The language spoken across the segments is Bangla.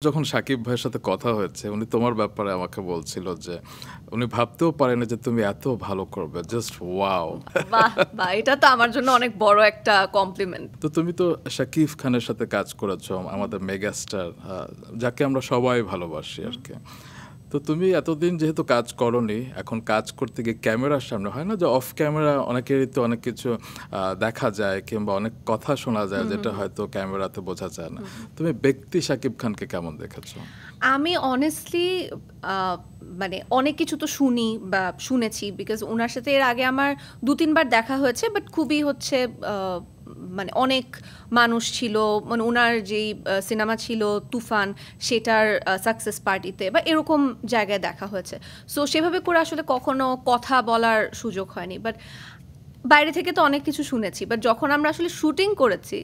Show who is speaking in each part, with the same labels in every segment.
Speaker 1: যখন সাকিব ভাইয়ের সাথে কথা হয়েছে উনি তোমার ব্যাপারে আমাকে বলছিল যে উনি ভাবতেও পারেন যে তুমি এত ভালো করবে, জাস্ট ওয়াও।
Speaker 2: বাহ বাহ, এটা তো আমার জন্য অনেক বড় একটা কমপ্লিমেন্ট।
Speaker 1: তো তুমি তো শাকিব খানের সাথে কাজ করেছো, আমাদের মেগাস্টার, যাকে আমরা সবাই ভালোবাসি আর কি। তো তুমি এতদিন যেহেতু কাজ করনি, এখন কাজ করতে গিয়ে ক্যামেরার সামনে হয় না যে অফ ক্যামেরা অনেকেরই তো অনেক কিছু দেখা যায় কিংবা অনেক কথা শোনা যায় যেটা হয়তো ক্যামেরাতে বোঝা যায় না। তুমি ব্যক্তি শাকিব খানকে কেমন দেখেছো?
Speaker 2: আমি অনেস্টলি মানে অনেক কিছু তো শুনি বা শুনেছি, বিকজ ওনার সাথে এর আগে আমার 2-3 বার দেখা হয়েছে, বাট খুবই হচ্ছে মানে অনেক মানুষ ছিল, মানে ওনার যেই সিনেমা ছিল তুফান, সেটার সাকসেস পার্টিতে বা এরকম জায়গায় দেখা হয়েছে। সো সেভাবে করে আসলে কখনো কথা বলার সুযোগ হয়নি, বাট বাইরে থেকে তো অনেক কিছু শুনেছি। বাট যখন আমরা আসলে শুটিং করেছি,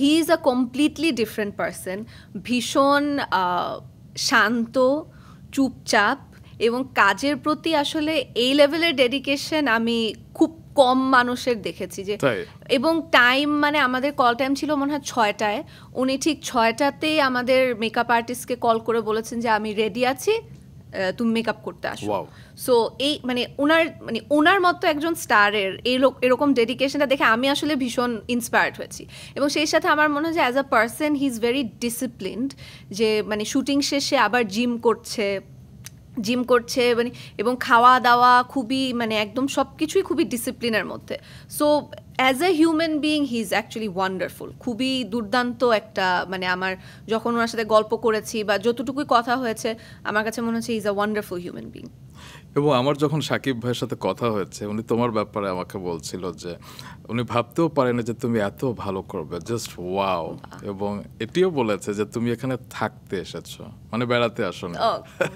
Speaker 2: he is a completely different person. ভীষণ শান্ত, চুপচাপ, এবং কাজের প্রতি আসলে এই লেভেলের ডেডিকেশন আমি খুব কম মানুষের দেখেছি। যে এবং টাইম, মানে আমাদের কল টাইম ছিল মনে হয় 6টায়, উনি ঠিক 6টাতেই আমাদের মেকআপ আর্টিস্টকে কল করে বলেছেন যে আমি রেডি আছি, তুমি মেকআপ করতে আসো। সো এই মানে ওনার মতো একজন স্টারের এরকম ডেডিকেশনটা দেখে আমি আসলে ভীষণ ইন্সপায়ার্ড হয়েছি। এবং সেই সাথে আমার মনে হয় যে as a person he is very disciplined, যে মানে শুটিং শেষে আবার জিম করছে মানে, এবং খাওয়া দাওয়া খুবই মানে একদম সব কিছুই খুবই ডিসিপ্লিনের মধ্যে। So as a human being he is actually wonderful, খুবই দুর্দান্ত একটা, মানে আমার যখন ওনার সাথে গল্প করেছি বা যতটুকুই কথা হয়েছে, আমার কাছে মনে হচ্ছে he is a wonderful human being.
Speaker 1: এবং আমার যখন সাকিব ভাইয়ের সাথে কথা হয়েছে উনি তোমার ব্যাপারে আমাকে বলছিল যে উনি ভাবতেও পারেন যে তুমি এত ভালো করবে, জাস্ট ওয়াও। এবং এটিও বলেছে যে তুমি এখানে থাকতে এসেছো, মানে বেড়াতে আসোনি।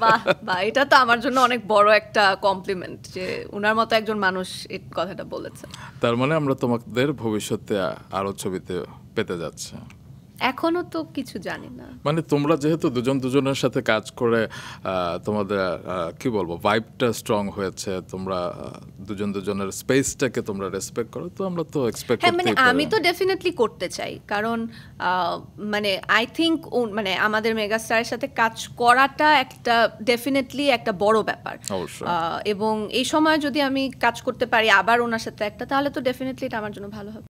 Speaker 2: বাহ বাহ, এটা তো আমার জন্য অনেক বড় একটা কমপ্লিমেন্ট যে ওনার মতো একজন মানুষ এই কথাটা বলেছে।
Speaker 1: তার মানে আমরা তোমাদের ভবিষ্যতে আরো ছবিতে পেতে যাচ্ছি।
Speaker 2: এখনো তো কিছু জানি না,
Speaker 1: মানে তোমরা যেহেতু দুজনের সাথে কাজ করে তোমাদের কি বলবো ভাইবটা স্ট্রং হয়েছে, তোমরা দুজনের স্পেসটাকে তোমরা রেসপেক্ট করো, তো আমরা তো এক্সপেক্ট করতেই পারি।
Speaker 2: মানে আমি তো ডেফিনেটলি করতে চাই, কারণ মানে আই থিংক মানে আমাদের মেগাস্টারের সাথে কাজ করাটা একটা ডেফিনেটলি একটা বড় ব্যাপার। এবং এই সময় যদি আমি কাজ করতে পারি আবার ওনার সাথে একটা, তাহলে তো ডেফিনেটলি এটা আমার জন্য ভালো হবে।